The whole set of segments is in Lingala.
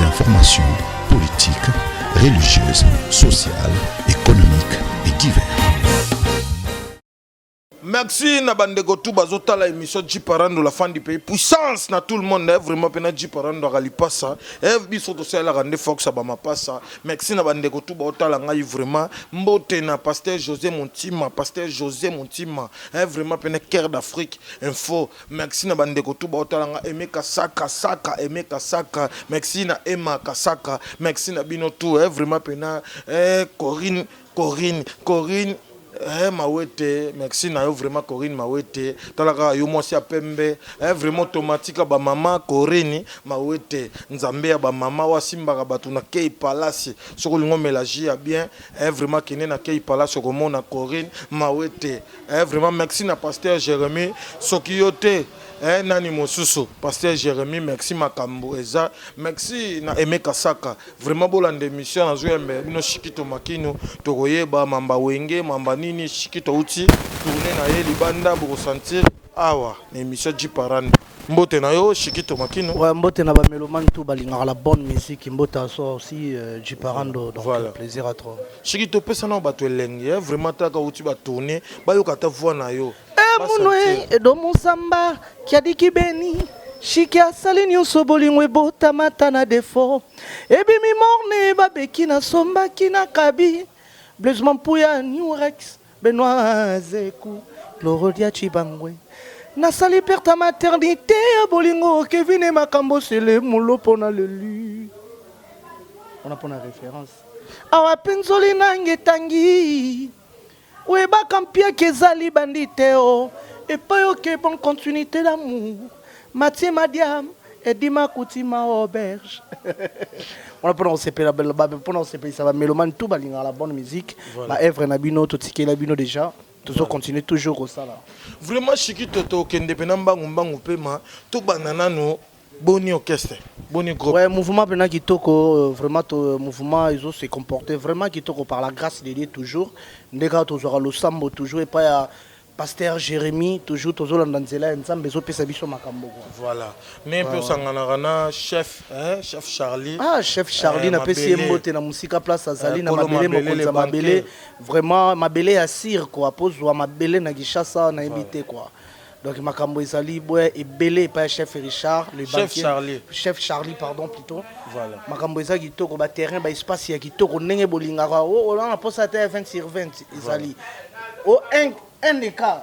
des informations politiques, religieuses, sociales, économiques et diverses. Merci na bandeko tout bazota la émission Djiparando la fin du pays puissance na tout le monde vraiment pena Djiparando gali passa biso to sala rande fox ba mapassa merci na bandeko tout bazota la ngai vraiment mbote na pasteur José Montima vraiment pena cœur d'Afrique info merci na bandeko tout bazota la ngai Aimé Kasaka merci na Emma Kasaka merci na bino tout vraiment pena Corinne Mawete, merci na yo vraiment Corinne Mawete. Talaka yo mwasi ya pembe, vraiment automatique ba mama Corinne Mawete. Nzambe ba mama wa simba ba tuna Kei Palace. Soko lingo mélanger ya bien, vraiment kene na Kei Palace ko mona Corinne Mawete. Vraiment merci na pasteur Jérémy Sokiyote. Nani mosusu pasteur Jérémy merci makambo eza merci na Aimé Kasaka vraiment bolande émission na zoembe bino shikito makino tokoyeba mamba wenge mamba nini shikito uti tourner na ye libanda pour sentir awa na émission Djiparando mbote na yo shikito makino ouais mbote na ba mélomane tout balinga la bonne musique mbote aso aussi Djiparando donc voilà. Plaisir à toi shikito pesa na bato elenge vraiment taka uti ba tourner ba yo kata voix na yo Munwe edo musamba kiadiki beni Shikia salini usobolingwe bota matana defo Ebi mi morne babeki na somba kina kabi Blaise Mampuya New Rex Benoît Zekou Lorodia Chibangwe Nasali per ta maternité bolingo Kevin et Makambo c'est le moulo pona le lu On a pour la référence Awa penzoli nange tangi Oueba Kampia Kezali Banditeo et pas ok bonne continuité d'amour. Mathieu Madiam et Dima Koutima Auberge. On a prononcé la belle prononcer ça va mélomane tout balinga la bonne musique. Ma œuvre nabino tout ticket nabino déjà. Toujours continuer toujours au ça là. Vraiment chiki toto kende penamba ngumbangu pema tout banana no boni orchestre. Boni groupe. Ouais, mouvement pena qui toko vraiment mouvement ils ont se comporté vraiment qui toko par la grâce de Dieu toujours. Ndeka toujours le sambo toujours et pas pasteur Jérémy toujours landanzela nzambe zo pesa biso makambo. Voilà. Mais peu sangana chef Charlie. Ah chef Charlie na pesi mbote na musika place azali na mabele mokonza mabele vraiment mabele ya sire quoi pozwa mabele na Gishasa na invité quoi. Donc makambo ezali boye ebele pa chef Richard le banquier chef Charlie pardon plutôt voilà makambo ezali kitoko ba terrain ba espace ya kitoko ndenge bolingaka on a posé à 20/20 ezali au 1 écart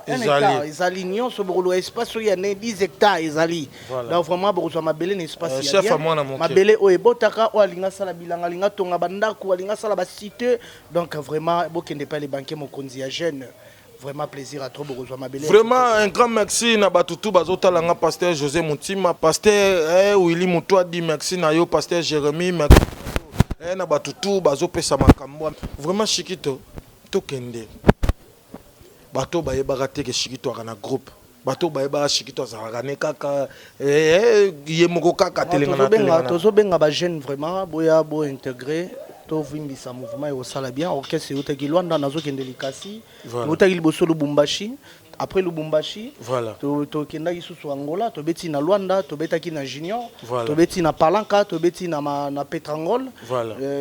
ezali nyonso bokolo espace ya 10 hectares ezali donc vraiment bokolo mabele na espace ya chef amona mabele o ebotaka o alinga sala bilanga linga tonga bandako alinga sala ba cité donc vraiment bokende pa les banquiers mokonzi ya jeune. Vraiment plaisir à trop beaucoup. Vraiment un grand merci na batutu bazotalanga pasteur José Montima, pasteur Willy Mutoa dit merci na yo pasteur Jérémy merci na batutu bazopesa makambo. Vraiment Chikito to kende. Bato bayeba te ke Chikito ana groupe. Bato bayeba Chikito azalaka ne kaka yemoko kaka telenga na telenga. Tozo benga ba jeune vraiment boya bo intégrer. Vimbisa mouvement et au sala bien orchestre utaki Luanda nazo kende likasi utaki liboso Lubumbashi après Lubumbashi voilà to kenda isusu Angola to beti na Luanda to betaki na Junior to beti na Palanca to beti na Petrangol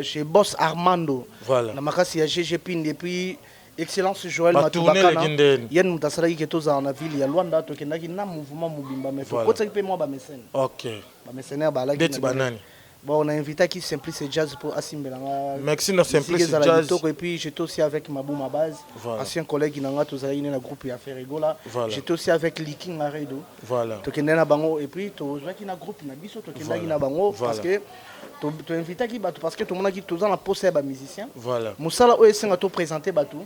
chez Boss Armando na makasi ya GG Pin depuis Excellence Joël Matubakana yen mutasala ki toza na ville ya Luanda to kendaki na mouvement mobimba mais faut kotaki pe moi ba mécène OK ba mécénaire ba la deti banani. Bon, on a invité qui Simplice Jazz pour Asimbela. Merci na Simplice Jazz. Et puis j'étais aussi avec Mabou Mabaz, ancien collègue qui n'a tous aïné dans groupe à faire rigola. J'étais aussi avec Liking Maredo. Voilà. To kenda na bango et puis to qui na groupe na biso to kenda na bango parce que to invité qui bato parce que tout le monde qui tous en possède ba musicien. Voilà. Musala o esenga to présenter bato.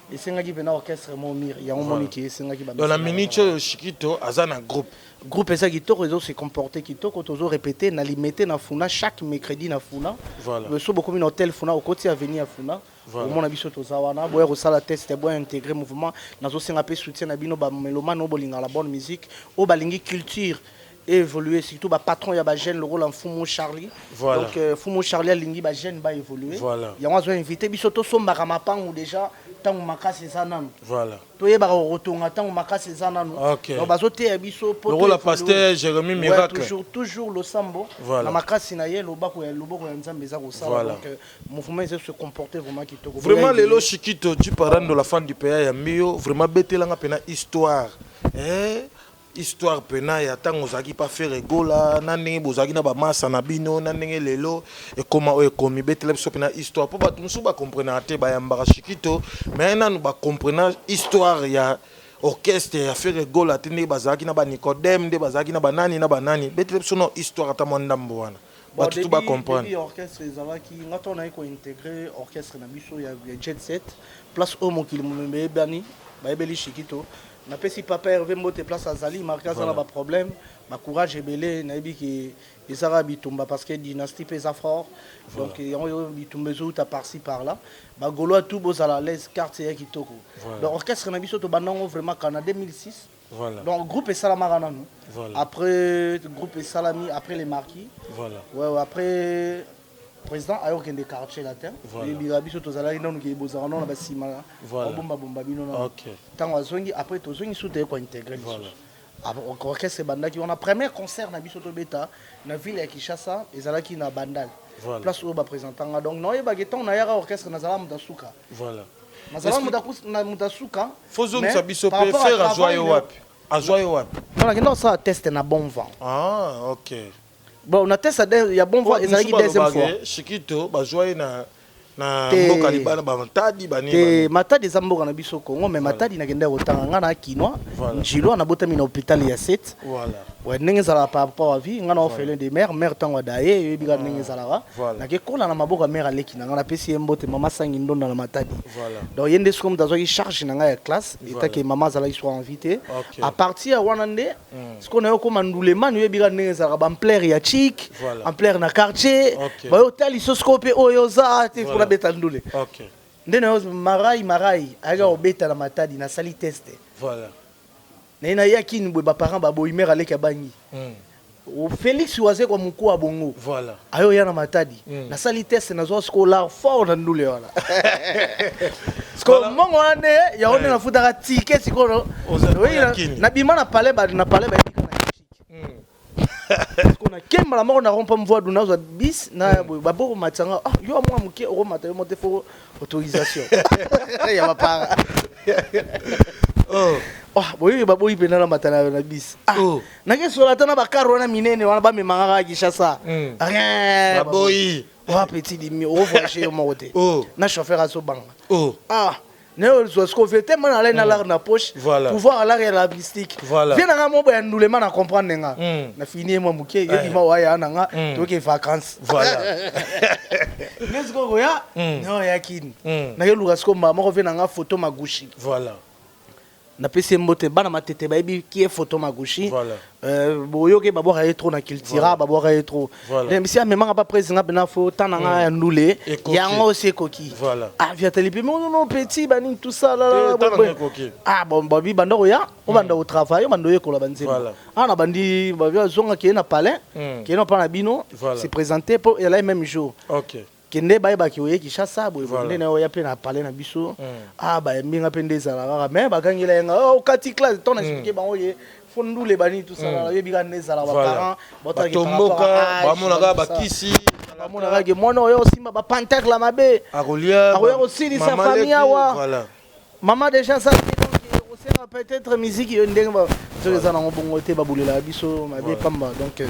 Et c'est qui vient orchestre Momir, il y a un moment qui est c'est qui va. Dans la minute Chikito azana groupe. Groupe ça qui toko se comporter qui toko tozo répéter na limiter na funa chaque mercredi na funa. Voilà. Le so beaucoup min hôtel funa au côté avenir funa. Au mon abiso tozawana boya sala test boya intégrer mouvement nazo senga pe soutien na bino ba melomane no bolinga la bonne musique o balingi culture évoluer surtout ba patron ya ba jeune le rôle en Fumo Charlie. Voilà. Donc Fumo Charlie alingi ba jeune ba évoluer. Voilà. Ya on a invité biso to sombaka mapangu déjà tango makasi zananu. Voilà. To yeba rotonga tango makasi zananu. OK. Donc bazote ya biso le rôle à pasteur Jérémy Miracle. Toujours le sambo. Voilà. Na makasi na ye lobako ya nzambe za ko sala. Voilà. Donc mouvement il se comporter vraiment kitoko. Vraiment lelo Chikito du parent de la fin du pays ya mbio vraiment betelanga pena histoire. Histoire pena ya tango zaki pa faire egola na ndenge bozaki na ba massa na bino na ndenge lelo et comment ekomi betele biso pena histoire po bato musu ba comprendre te ba yambaka Chikito mais nanu ba comprendre histoire ya orchestre ya faire egola te ndenge bazaki na ba Nicodème nde bazaki na banani betele biso no histoire ta mondambo wana bato tu ba comprendre orchestre ezalaki ngato na ko intégrer orchestre na biso ya Jet Set place au mokili momembe bani ba ebeli Chikito na pesi papa Hervé Mbote place azali marqué ça ba problème ba courage ebelé na yebi ki ezara bitumba parce que dynastie pesa fort donc yon bitumba zo ta par-ci par là ba golo tout bozala les quartier kitoko donc orchestre na biso to banango vraiment en 2006 voilà donc groupe Salamara nanu voilà après groupe Salami après les marquis voilà ouais après président ayo kende quartier latin et biso tozalaki nanu ki bozala na basima bomba bino na OK tango azongi après tozongi soute ko intégrer voilà orchestre bandaki on a premier concert na biso to beta na ville ya Kinshasa ezalaki na Bandal place où ba présentanga donc no yeba geton na yara orchestre na zala mutasuka voilà na zala mutasuka fozongi sa biso pe faire a joyeux wapi non la ça test na bon vent OK bon on a test il y a bon vent ezalaki deuxième fois Chikito ba joyeux na mboka libana ba matadi bani te matadi za mboka na biso Kongo mais matadi na kende otanga ngana kinwa njilo na botami na hôpital ya 7 voilà ouais ndenge zala par rapport à vie ngana ofele de mère tango daye yebiga ndenge zala na ke kola na maboka mère aleki na ngana pesi mbote mama sangi ndonda na matadi voilà donc yende skom dazo ki charge na nga ya classe etake mama zala soit invité à partir ya wanande ce qu'on a yo comme ndulema ni yebiga ndenge zala ba plaire ya chic en plaire na quartier ba hotel isoscope oyoza te pour beta ndule OK ndene marai aga obeta na matadi na sali test voilà na yaki ni ba parents ba boimer aleki bangi o Félix waze kwa mkuu wa bongo voilà ayo yana matadi na sali test na zo scolar fort na ndule wala sko mongo ane ya one na futa ka ticket sikono na bima na palais ba yika na qu'on a kemba la mort na rompa mvoa duna zo bis na babo matanga yo amwa muke o mata yo mote fo autorisation ya mapara boyi babo ipena na matana na bis na ke sola tana bakaro na minene wana ba memanga ka Kinshasa rien baboyi petit dimi o voyager yo mote na chauffeur aso banga ne ce qu'on fait tellement aller dans l'art na poche pouvoir l'art et la mystique viens na mo ba ndulema na comprendre nga na fini mo muke yebi ma wa ya nga to ke vacances voilà n'est-ce que ya no ya kin na ke luka sko ma mo viens nga photo magushi voilà na pesi mbote bana matete ba yebi ki e photo magushi boyo ke babo ka trop na culture babo ka trop mais si même pas président bena fo tananga ya ndule yango c'est coquille via télé non petit bani tout ça là bon babi bando ya o banda au travail o bando yekola banzema na bandi bavia zonga ki na palais ki no pa na bino se présenter pour elle même jour OK kende ba ki oye Kinshasa bo ndene o ya pe na palais na biso ba mbinga pe ndezala mais ba kangela nga o kati classe ton expliquer ba oye fondule bani tout ça là yebiga ndezala ba parents botaki tomboka ba monaka bakisi ba monaka ke mona oyo simba ba pentacle la mabe akolia aussi sa famille wa voilà maman déjà ça donc aussi peut-être musique ndenge ba ça na bongo te ba bulela biso mabe pamba donc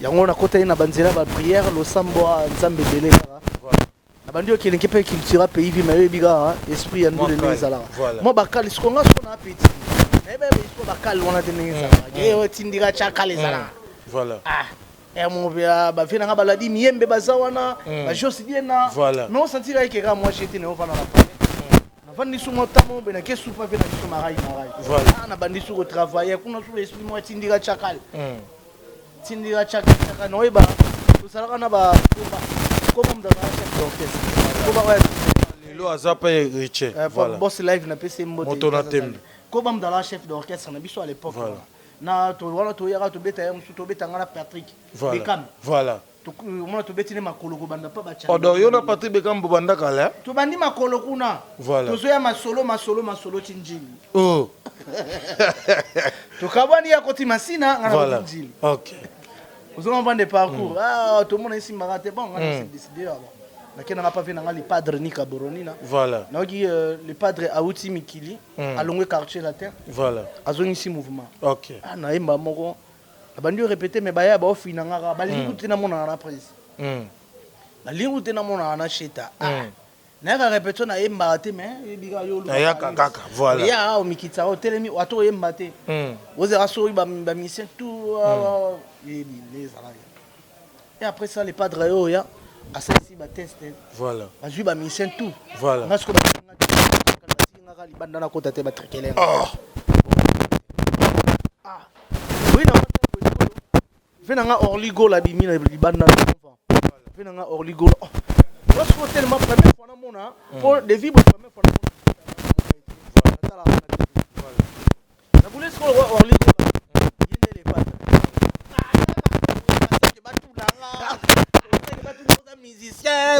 yango na kota ina banzela ba prière lo sambo nzambe belé bandi okelengi mpe culture pays vi mayo ebiga esprit ya ndule ndenge ezalaka mo bakali sikonga siko na apeti nayeba yeba iso bakali wana te ndenge ezalaka otindika tiakala ezalaka bafe nanga baladi miyembe baza wana bajosi biena mais osantira ekeka moi jete ne ovanda na pale navandi su motamo mpe nake supa mpe na biso marai na bandi su kotravaille kuna su esprit mo etindika tiakala tindika tiakala noyeba tosalaka na comment me donner chef d'orchestre lelo azapa riche voilà boss live na PC moto na tembe comment me donner chef d'orchestre na biso à l'époque na to wana to yaka to beta ya musu to beta ngana Patrick Bekam voilà to mona to beti ne makolo ko banda pa ba cha odo yo na Patrick Bekam banda kala to bandi makolo kuna voilà to zo ya masolo chinjili oh to kabani ya koti masina ngana voilà chinjili OK ozoma bande parcours ah to mona isi magate bon ngana décider avant nakena nga pa ve nanga le padre ni kaboronina voilà naoki le padre auti mikili alongwe quartier latin voilà azongisi mouvement OK na yemba moko abandi répéter mais baya ba ofina nga balingi tena mona na prise balingi tena mona na cheta na ka répéter na yemba te mais biga yo na ya kaka voilà ya o mikitsa o telemi wato yemba te oze raso ba mission tout et les salariés et après ça les padres yo ya asasi ba test voilà azui ba mission tout voilà ngasko ba nga libanda na kota te ba trekele oui na venanga orligo la bimi na libanda venanga orligo parce que tellement première fois na mona pour de vivre première fois na mona na voulais ce orligo yende les pas musicien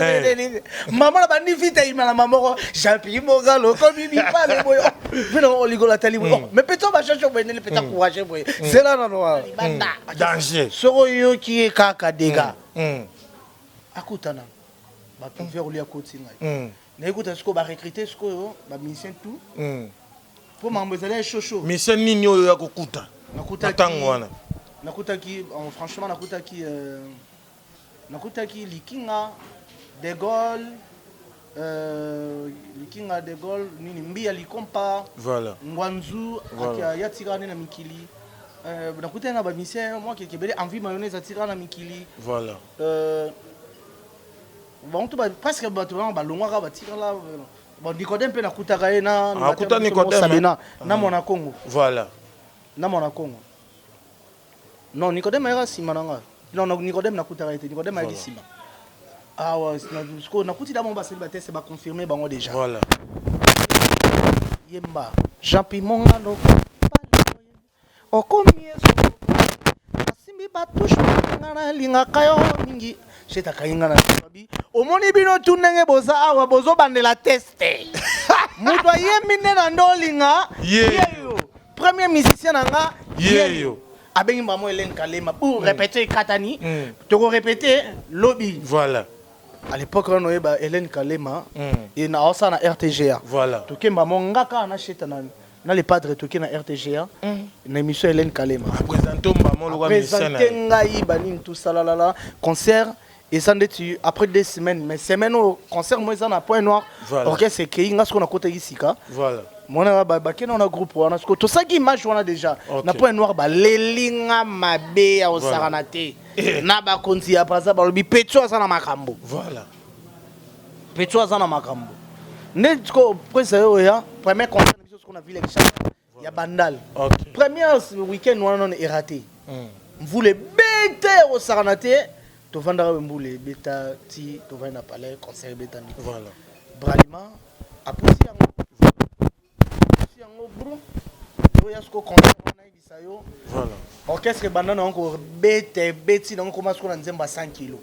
maman ba ni vite il m'a maman Jean-Pierre Mogalo comme il pas le boy venons au ligo la tali mais peut-on va chercher ben le peut courage boy c'est là non danger soro yo qui est kaka dega akutana ba to faire lui à côté ngai na écoute ce ko ba recruter ce ko ba mission tout pour m'embêter chocho mission nini yo ya kokuta nakuta tango wana nakuta ki franchement nakuta ki likinga de Gaulle likinga de Gaulle nini mbia likompa voilà ngwanzu akia yatira na mikili nakuta na ba mission moi qui bele envie mayonnaise atira na mikili voilà bon tout presque ba longwa ba tira la bon Nicodème pe nakuta ka na nakuta Nicodème na mona Congo voilà na mona Congo non Nicodème era simananga non Nicodème nakuta ka Nicodème a dit sima ah ouais nakuti da bomba célibataire c'est ba confirmer bango déjà voilà yemba Jean-Pierre Mogalo okomi eso asimbi batouche ngana linga kayo mingi cheta kainga na babi omoni bino tunenge boza awa bozo bandela teste muto yemine na ndolinga yeyo premier musicien nanga yeyo abengi mamo Hélène Kalema pour répéter katani to répéter lobby voilà à l'époque on avait Hélène Kalema et na osa na RTGA voilà to kemba mongaka na cheta na les padres to na RTGA na émission Hélène Kalema présenter ngai banin tout ça là concert et ça ndeti après 2 semaines mais semaine au concert moi ça na point noir orchestre c'est qui nga ce qu'on a côté ici voilà mona ba kena na groupe wana ce que to ça qui image wana déjà na point noir ba lelinga mabe ya osarana te na ba konti ya paza ba lobi petso za na makambo voilà petso za na makambo ne ko presse yo ya premier concert ce qu'on a vu les il y a Bandal premier week-end wana non est raté mvule bete osarana te to vanda mbule beta ti to vanda palais concert beta ni voilà bralima apusi yango bro to yasko concert na ibisayo voilà orchestre bandana encore beti donc comment ce qu'on a nzemba 100 kg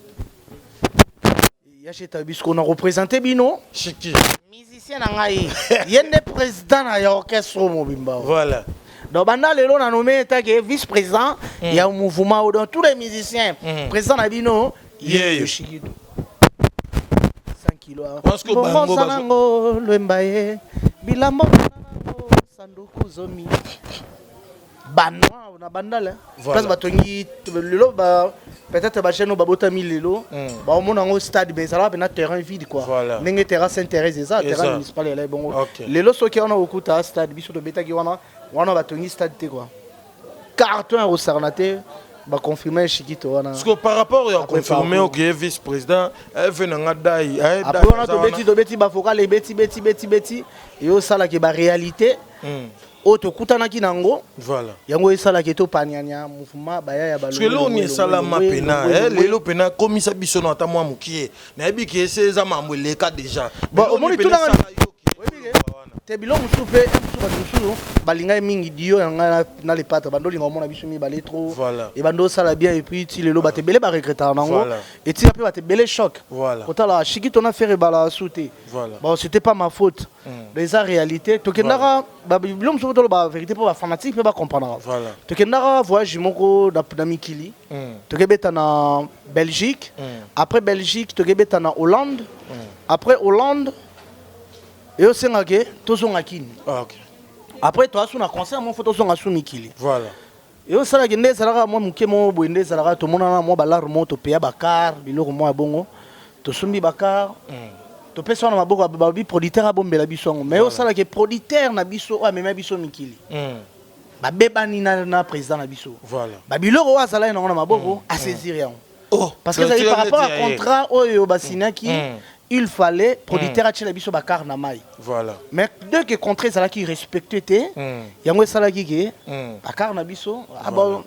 yacheta bisko na représenter bino chiki musicien na ngai yende président na ya orchestre mobimba voilà donc banda lelo na nommé tant que vice-président il y a un mouvement dans tous les musiciens président na bino yeyo chikido 5 kg parce que bango basango lembaye bilambo sanduku zomi banwa na bandala parce batongi lelo ba peut-être ba chaîne ba botami lelo ba omona ngo stade be sala na terrain vide quoi ndenge terrain Saint-Thérèse ça terrain municipal là bongo lelo soki on a okuta stade biso to betaki wana batongi stade te quoi carton au sarnaté ba confirmer chikito wana parce que par rapport à confirmer au vice-président venanga dai après on a to beti ba focal beti et au sala ke ba réalité auto kutanaki nango voilà yango esala ke to panianya mouvement baya ya balo parce que lo ni sala mapena lelo pena komisa biso na tamwa mukie na yebi ke eza mambo leka déjà bon omoni tuna te biloko mosusu mpe bato mosusu balingai mingi dio yanga na lepata bando olinga omona biso mibale trop ebando osala bien epuis ti lelo bato ebele baregretaka nango etika mpe bato ebele choc kotala shiki tona faire ebala su te bon c'était pas ma faute eza réalité tokendaka biloko mosusu toloba vérité mpo bafanatique mpe bacomprendaka tokendaka voyage moko na mikili tokebeta na Belgique après Belgique tokebeta na Hollande après Hollande et au Sénégal, tous sont acquis. Après, toi, sur un concert, mon photo sont à Soumikili. Voilà. Et au Sénégal, les Zara, moi, mon kémo, les Zara, tout le monde a moi, balar, moi, to paye Bakar, bilo, moi, bongo, to Soumi Bakar, to paye son amabogo, babi, producteur à bombe la bisson. Mais au Sénégal, producteur na bisso, ah, mais ma bisso Mikili. Ba bebani na président na bisso. Voilà. Ba bilo, wa Zala, na amabogo, à saisir rien. Oh, parce que ça par rapport à contrat, oh, basina qui. Il fallait producteur à la biso bakar na mai. Voilà. Mais dès que contrat ça là qui respectait yango ça là qui bakar na biso ah bon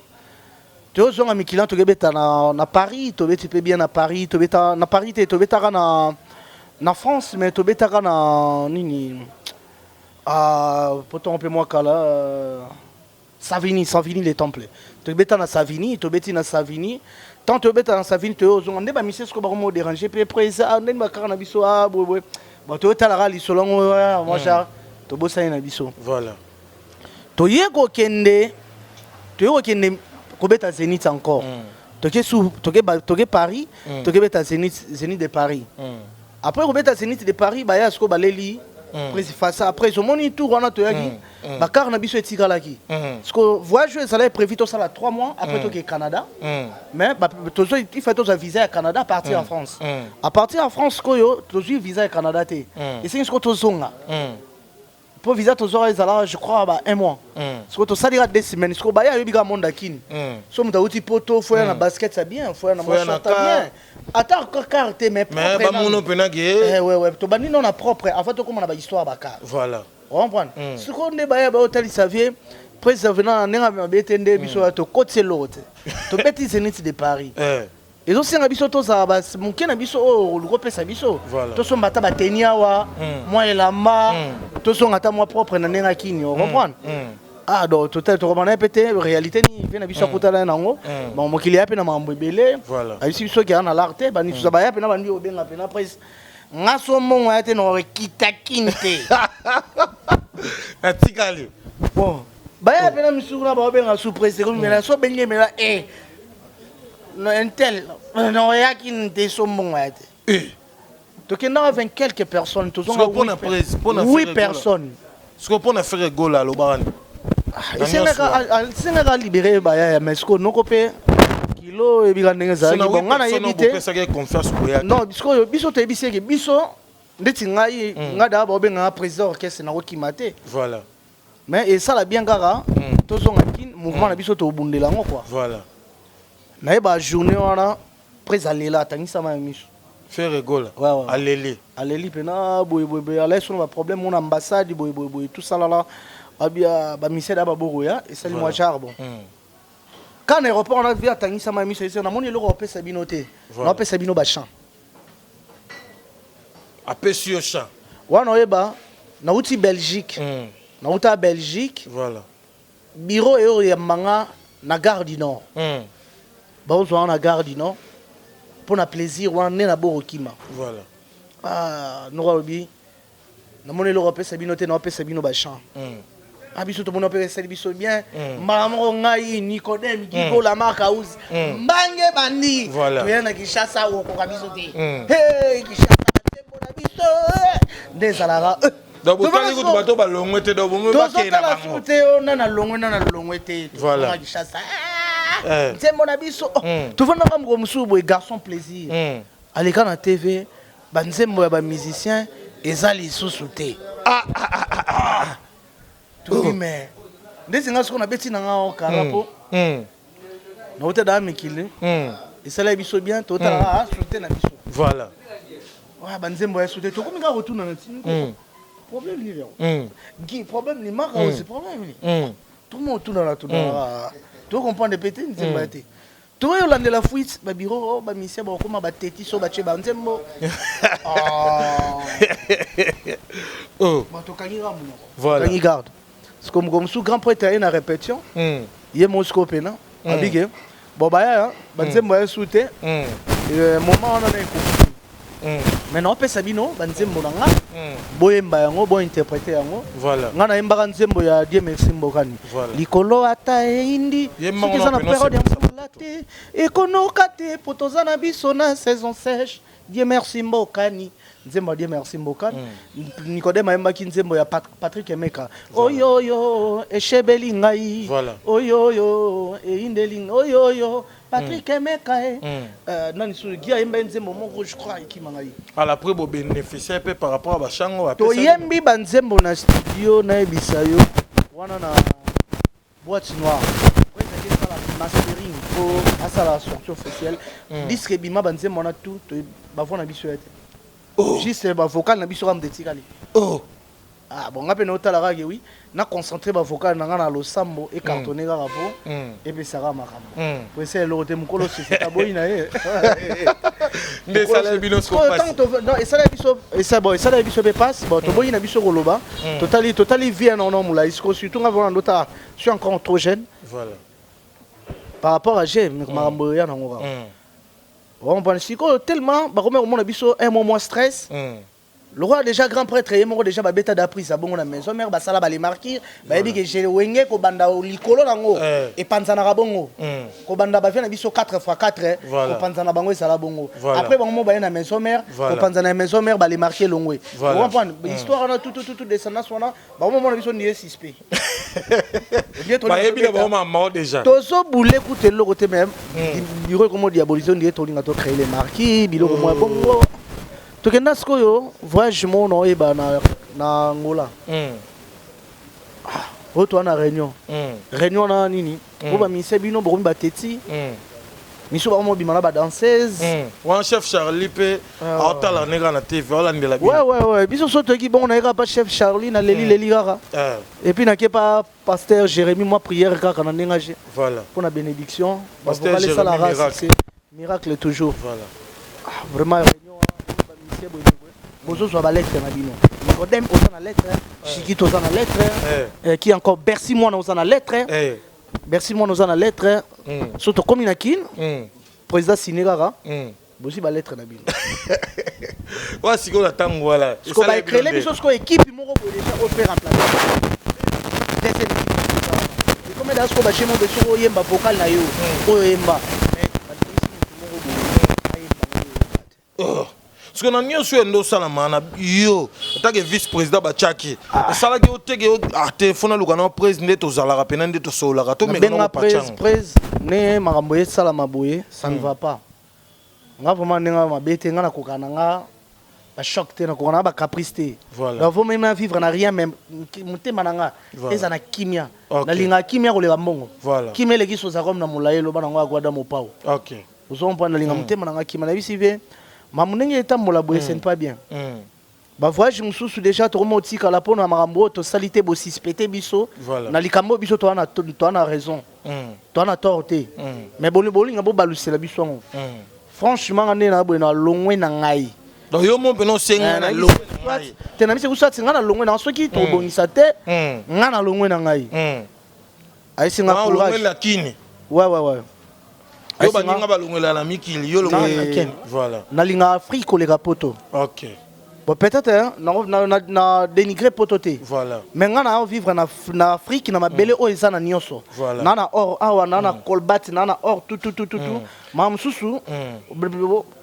tu os un client to gebeta na Paris to beti bien na Paris to beta na Paris to beta na France mais to beta na nini ah pourtant on peut moi kala Savigny les temples to beta na Savigny to beti na Savigny. Tant que tu es dans sa vie, tu es aux ondes, tu es au déranger, puis après ça, tu es dans biso, ah, bon, tu es à la solon, moi, tu es na biso. Voilà. Tu es au Kende, tu es au Kende, tu es à Zénith encore. Tu es Paris, tu es à Zénith de Paris. Après, tu es à Zénith de Paris, tu es à Skobaleli. Après, je moni tout, on a tout dit. Bakar na biso etika laki. Parce que voyage ça là prévu tout ça là 3 mois après tout au Canada. Mais il fait tout un visa à Canada partir en France. À partir en France koyo tout visa à Canada té. Et c'est ce que tout zonga. Pour visa tout ça je crois 1 mois. Parce que tout ça dira 2 semaines. Parce que ba ya yobiga monde kin. So muta uti poto faut na basket ça bien, faut na mocha bien. Attends encore carte mais propre. Mais ba mono penage. Ouais, to bani non na propre. En fait comme on a ba histoire bakar. Voilà. On comprend. Ce qu'on est ba hôtel Xavier, président venant na nga betende biso to côté l'autre. To beti Zénith de Paris. Et donc si on a biso to ça ba mon ken biso o le groupe ça biso. To so mbata ba tenia wa moi et la ma to so ngata moi propre na nga kini, on comprend. Ah donc total to comprendre pété réalité ni vient biso kotala nango. Bon mo kili ape na mambo belé. Voilà. Ici biso qui na l'arte ba ni so ba ya pe na bandi obenga pe na presse. Ngaso mongo ate no kitakinte. Atikali. Bon, ba ya pena misura ba obenga sous président mais la so benye mais là no intel no ya kinte so mongo ate. Donc il y a 20 quelques personnes tous on a 8 personnes. Ce qu'on peut faire goal à l'Oban. C'est nga libéré ba ya mais ce qu'on no copé kilo e bilanga za ki bon ngana yebite non biso biso te biseke biso ndeti ngai ngada ba obenga président orchestre na okimate voilà mais et ça la bien gara tozonga kin mouvement na biso to bundela ngo quoi voilà na ba journée wana président la tangisa ma miso faire rigole aleli pena boy ala son ba problème mon ambassade boy tout ça là abia ba misé da ba boroya et ça moi charbon. Quand l'aéroport on a vu Tangisa ma mission on a mon l'Europe Sabinoté on a Sabino Bachan a Pesio Chan wa no eba na uti Belgique na uta Belgique voilà bureau et ya manga na gare du Nord ba on na gare du Nord pour na plaisir on na borokima voilà ah no robi na mon l'Europe Sabinoté na Sabino Bachan abiso to monopé service bien maman ngai Nicodème Gigo la marque house mbange bandi to yana kishasa wo ko kabiso te hey kishasa te bona biso desalara donc botali ko bato ba longwete do bomo ba kena bango te ona na longwete voilà kishasa te bona biso to vona ba mo musubo e garçon plaisir aleka na TV banzembo ya ba musicien ezali susu te tout mais ndesi nga siko na beti na nga o karapo na ota da mikile et ça là biso bien to ta sauter na biso voilà wa banzembo ya sauter to komika retourner na tini problème ni rien qui problème ni maka c'est problème ni tout le monde tourne là tout to comprendre pété nzembo ya te to yo lande la fuite ba bureau ba mission ba koma ba teti so ba che ba nzembo Oh. Voilà. Kangi garde. C'est comme sous grand prêtre à une répétition. Il y a mon scope là. Abigé. Bon bah banzembo ya soute. Moment on a un maintenant pe sabino banzembo nanga. Boyemba yango bo interpréter yango. Voilà. Ngana yemba nzembo ya Dieu merci mbokani. Likolo ata indi. Soki za na période ya mfulate. Ekonoka te potozana biso na saison sèche. Dieu merci mbokani. Nzembo Dieu merci mbokani. Nikodema yemba ki nzembo ya Patrick Emeka. Oyoyo eshebeli ngai. Voilà. Oyoyo eindeling oyoyo Patrick Emeka nani sur gia yemba nzembo moko je crois ekimangai. Alors après bo bénéficier peu par rapport à Bachango. To yembi banzembo na studio na ebisayo wana na boîte noire. Mastering pour à la sortie officielle. Disque bima banzembo na tout bavona biso yete. Juste ba vocal na biso ram de tikali. Oh. Ah bon ngape na otala rage oui na concentrer ba vocal na ngana lo sambo et cartonner ga rapo et puis ça va makambo. Pour essayer le roté mukolo c'est taboyi na ye. Mais ça la binos ko passe. Non et ça la biso et ça bon et ça la biso be passe bon to boyi na biso koloba totally vie non non mula isko surtout ngavona ndota je suis encore trop jeune. Voilà. Par rapport à j'ai makambo ya na ngora. On pense tellement bah comme on a biso un moment stress. Le roi déjà grand prêtre et mon déjà ba bêta d'appris ça bon na maison mère ba sala ba les marquer ba bi que j'ai wenge ko banda likolo nango et panzana rabongo ko banda ba vient na biso 4x4 ko panzana bango sala bongo après bon mo ba na maison mère ko panzana maison mère ba les marquer longwe on comprend histoire on a tout descendance on a ba mo na biso ni suspect ba yebi na ba maman déjà tozo boule écouter le côté même bureau comme diabolition ni to linga to créer les marquis biloko mo bongo tokenda sikoyo voyage mono eba na Angola oto na réunion na nini ko ba mise bino bokomi bateti miso ba mo bimana ba danseuse wan chef Charlie pe aotala nega na TV wala ndela bi ouais biso soto ki bon na eka pas chef Charlie na leli kaka et puis na ke pas pasteur Jérémy moi prière kaka na ndengaje voilà pour la bénédiction pasteur Jérémy miracle toujours voilà vraiment bozo soit ba lettre na bino Nikodem oza na lettre Chikito oza na lettre qui encore Bercy moi oza na lettre Bercy moi oza na lettre soto komi na kin président Sinegara bosi ba lettre na bino wa siko na tango wala ko ba écrire les biso ko équipe moko bo déjà au faire remplacer et comme dans ce ko ba chez mo beso yemba vocal na yo oyo yemba parce que na nyonso endo sala mana yo atake vice président bachaki sala ki oteke téléphone luka na président to zalaka pena nde to solaka to meka pachang ne makambo ye sala maboye ça ne va pas nga vraiment nenga mabete nga na kokana nga ba choc te na kokana ba caprice te voilà donc faut même vivre na rien même mutema nanga eza na kimia na linga kimia ko le mbongo voilà kimia le kiso za comme na mulaelo bana nga kwa da mopao OK ozo mpana linga mutema nanga kimia na bisive mamunenge etambola boye c'est pas bien ba voyage mususu déjà to motika la pona makambo to salité bo suspecté biso na likambo biso to na raison to na torté mais boli nga bo balusela biso ngo franchement ngane na bo na longwe na ngai donc yo mo peno senga na longwe te na mise ku swati ngana longwe na soki to bongisa te ngana longwe na ngai ai singa courage longwe la kini ouais yo baninga balongela na mikili yo longwe voilà na linga Afrique ko le kapoto OK bon peut-être na dénigrer pototé voilà mais ngana vivre na Afrique na mabele o ezana nyonso na or awa na kolbat na or tout mam susu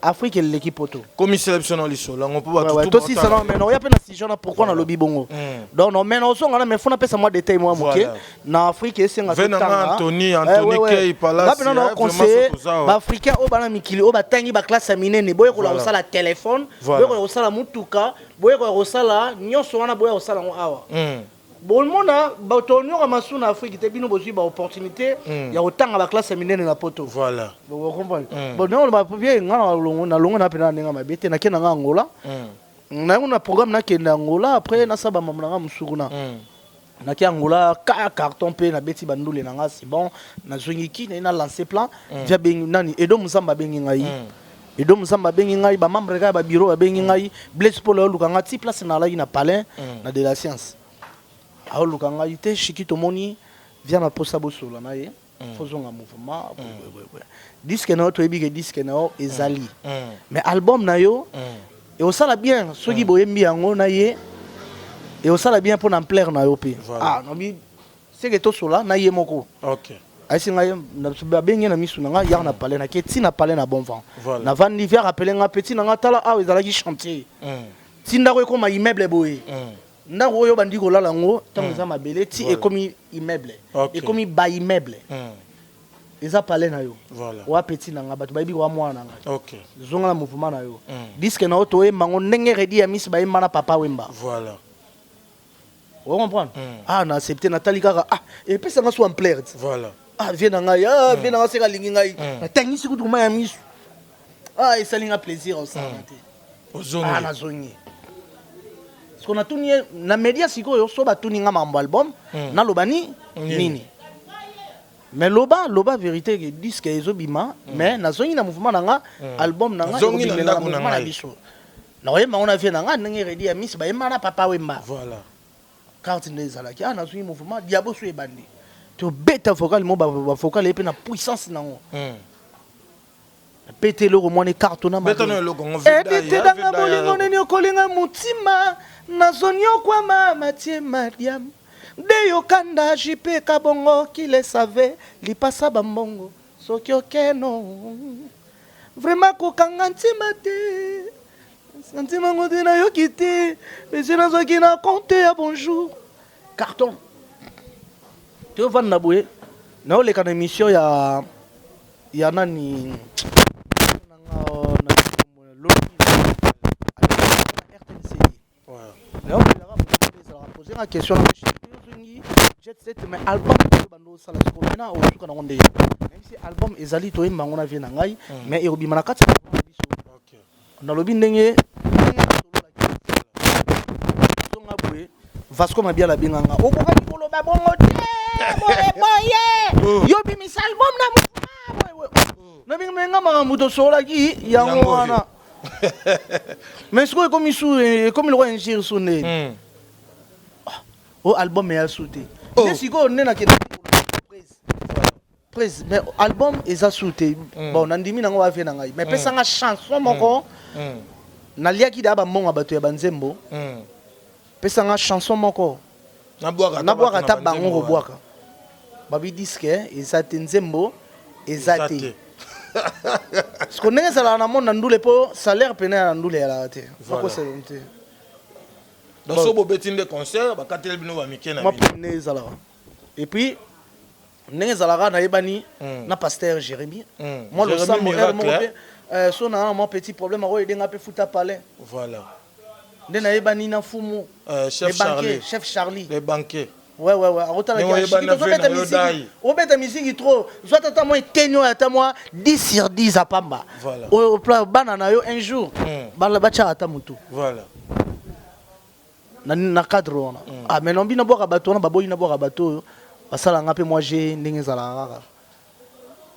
Afrique l'équipe poto comme sélection na liso la on peut ba tout to si ça non mais non ya pe na si jona pourquoi na lobi bongo donc non mais non so ngana mais faut na pesa moi détail moi moké na Afrique esenga tout temps Anthony Kay Palace vraiment conseiller ba africain o bana mikili o batangi ba classe minene boye ko la osala téléphone boye ko osala mutuka boye ko osala nyonso wana boye osala ngo awa bon mona ba tonyo ka masuna Afrique te bino bozui ba opportunité ya otanga ba classe minene na poto voilà vous comprenez bon non ba bien ngana na longo na pena nga mabete na kena nga Angola na una programme na kena Angola après na saba mamna nga musukuna na ki Angola ka carton pe na beti bandule na nga c'est bon na zongiki na lancer plan via ben nani edo musamba bengi ngai et donc Mzamba bengi ngai ba membre ka ba bureau ba bengi ngai Blaise Paul luka nga ti place na la na palais na de la science a luka ngai te Chikito moni vient na posa bosola na ye faisons un mouvement disque na to ebi ke disque na ezali mais album na yo et au sala bien soki boyembi yango na ye et au sala bien pour n'ampleur na yo pe ah no bi c'est que to sola na ye moko OK aïsi ngai na bengi na misu na nga ya na palais na ke ti na palais na bon vent na van l'hiver appeler nga petit na nga tala ah ezalaki chantier ti ndako ekoma immeuble boye ndako oyo bandi kolala ngo ntango eza mabele ti ekomi immeuble ekomi ba immeuble eza palais na yo wa petit na nga bato bayibi wa mwana na nga OK zonga na mouvement na yo disque na yo toyemba ngo ndenge redi ya misi bayemba na papa wemba voilà vous comprenez ah na accepté Nathalie kaka ah et puis ça nga soit en plaire voilà ah viens na ngai ah viens na seka lingi ngai na tangi siku tuma ya misu ah et ça linga plaisir au santé ozongi ah na zongi ce qu'on a tuni na média siko yo so ba tuni nga mambo album na lobani nini mais loba vérité que disque ezobima mais na zongi na mouvement na nga album na nga zongi na mouvement na biso na oyema on a fait na nga ndenge redi ya misu ba yema na papa wemba voilà carte ndezalaki ah na zongi mouvement diabo so ebandi to beta vocal mo ba vocal et puis na puissance nango pété le romone carte na beta no logo ngo vida ya danga bolingo neni okolinga mutima na zonyo kwa mama tie madiam de yokanda jipe kabongo qui le savait li passa bambongo soki okeno vraiment kokanga ntima te sentima ngode na yokite mais na zoki na compter à bonjour carton tu vas na boye na ole kana émission ya nani na RTNC ouais poser une question jet set mais album bando sala ko mena o suka na ngonde même si album ezali to yemba ngona vie na ngai mais e obima na kati OK na lobi ndenge zonga boye Vasco mabia la binganga okokaki koloba bongo boye yo bimisa album na mouvement na binga makambo to solaki yango wana mais ce que comme sou comme le roi ingir sonné oh album est sauté mais si ko nena ke presse mais album est sauté bon nandimi nango wa fe na ngai mais pesa nga chanson moko na liaki da ba monga bato ya banzembo pesa nga chanson moko na bwaka ta bango ko bwaka babi disque ezate nzembo ezate ce qu'on est ça na monde ndule po salaire pena na ndule ya te fako selonté donc so bobetine de concert ba katel bino ba mikena ma pene zala et puis ndenge zala na yebani na pasteur Jérémy moi le sang mon so na mon petit problème ro edenga pe futa palais voilà ndena yebani na fumu chef Charlie les banquiers ouais arotala ki beta musique trop soit tata moi tenyo ata moi 10 sur 10 à pamba au plan banana yo un jour bala bacha ata mutu voilà na cadre ona ah mais non bina boka bato na baboyi na boka bato basala nga pe moi j'ai ndenge zala rara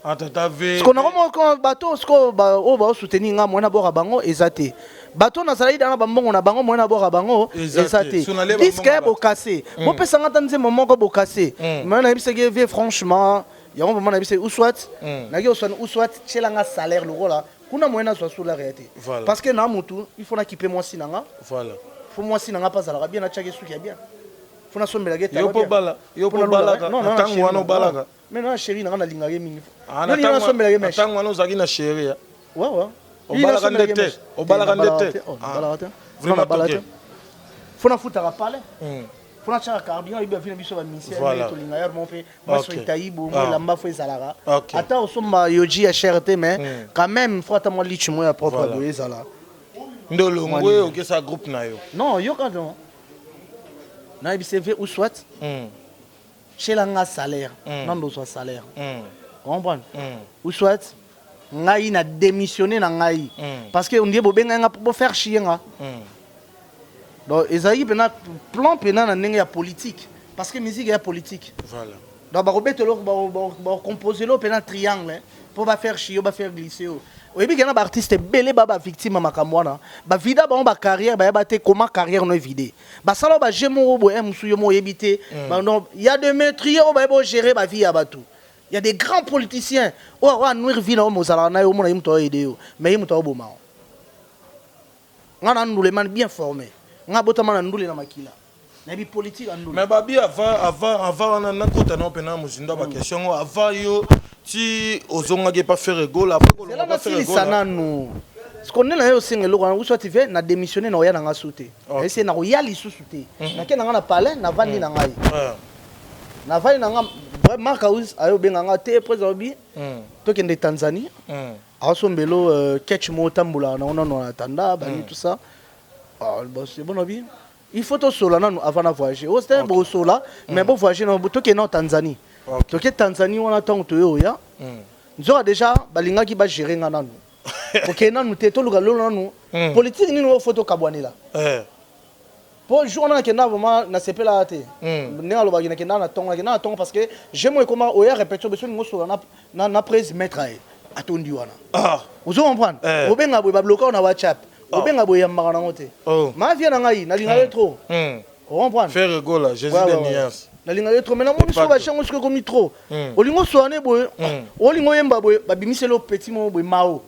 atata ve ce qu'on a comment bato ce ko ba o ba soutenir nga moi na boka bango ezate bato na salai dana bambongo na bango moi na boka bango ezate disque bo cassé bo pesa nga tanze momoko bo cassé mais na bisege vie franchement yango moment na bisege ou soit na ki soit chela nga salaire le là kuna moyena soit sous la réalité parce que na mutu il faut na kiper moi sinanga voilà faut moi sinanga pas ça bien na tchake suki bien faut na sombela geta yo po bala tango wana balaka mais non chérie na lingage mingi na sombela ge tango wana uzaki na chérie ouais obalaka ndete vraiment balate faut na futa ka parler faut na chaka carburant ibi afina biso ba ministère to linga yar mon pe baso itaibu mo lamba fo ezalaka ata osomba yoji ya cherté mais quand même faut ata mo lichi mo ya propre do ezala ndolongwe oke sa groupe na yo non yo quand non na ibcv ou soit chez la nga salaire non do so salaire comprendre ou soit ngai na démissionner na ngai parce que on dit bo benga nga pour faire chier nga donc ezali pena plan pena na ndenge ya politique parce que musique ya politique voilà donc ba robetelo ba composer lo pena triangle pour ba faire chier ba faire glisser oui bien un artiste belé ba victime makambo wana ba vida ba carrière ba ba te comment carrière no vidé ba sala ba jemo bo musu yo mo yebité non il y a des meurtriers ba bo gérer ba vie ya ba tout il y a des grands politiciens wa nuire vie na mo sala na yo mo na imto aider yo mais imto bo ma ngana ndule man bien formé ngabota man ndule na makila na bi politique ndule mais babi avant na kota na opena muzinda ba question avant yo ti ozonga ke pas faire rigole après ko pas faire rigole sana nous ce qu'on est là aussi ngelo quand soit tu veux na démissionner na oya na nga souté et c'est na oya li souté na ke na nga na parler na vandi na ngai na vandi na nga Mark House ayo benga nga te président bi to kende Tanzanie asombelo catch mo tambula na ona na tanda ba tout ça c'est bon abi il faut to sola na avant na voyager au c'était bon sola mais bon voyager na to ke na Tanzanie to ke Tanzanie on attend to yo ya nzo déjà balinga ki ba gérer nga nanu OK nanu te to luka lo nanu politique ni no photo kabwanela pour jour na ke na vraiment na sepela te ne alo ba ke na tonga parce que j'aime comment oya répéter besoin ngo sola na prise mettre atondi wana vous comprenez obenga bo ba bloquer na WhatsApp obenga bo yamba na ngote ma vient na ngai na linga trop vous comprenez faire rigole Jésus de nuance na linga trop mais na moni so ba chango ce comme trop olingo soane boy olingo yemba boy ba bimiselo petit mo boy mao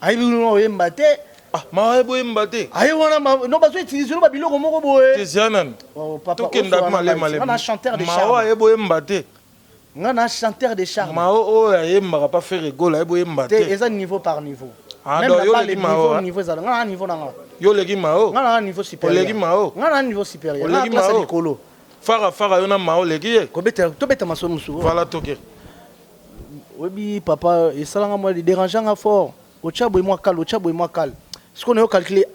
ayi no yemba te mao boy yemba te ayi wana no ba so utiliser ba biloko moko boy tezianan papa kenda male na chanteur de charme mao boy yemba te ngana chanteur de charme mao o yemba pas faire rigole boy yemba te eza niveau par niveau même pas les niveau ça ngana niveau na yo legi mao ngana niveau supérieur legi mao ngana niveau supérieur ngana place likolo fara yo na mao legi ko beta maso musu voilà toke obi papa et ça nga moi dérangeant fort au chabo moi cal ce qu'on a calculé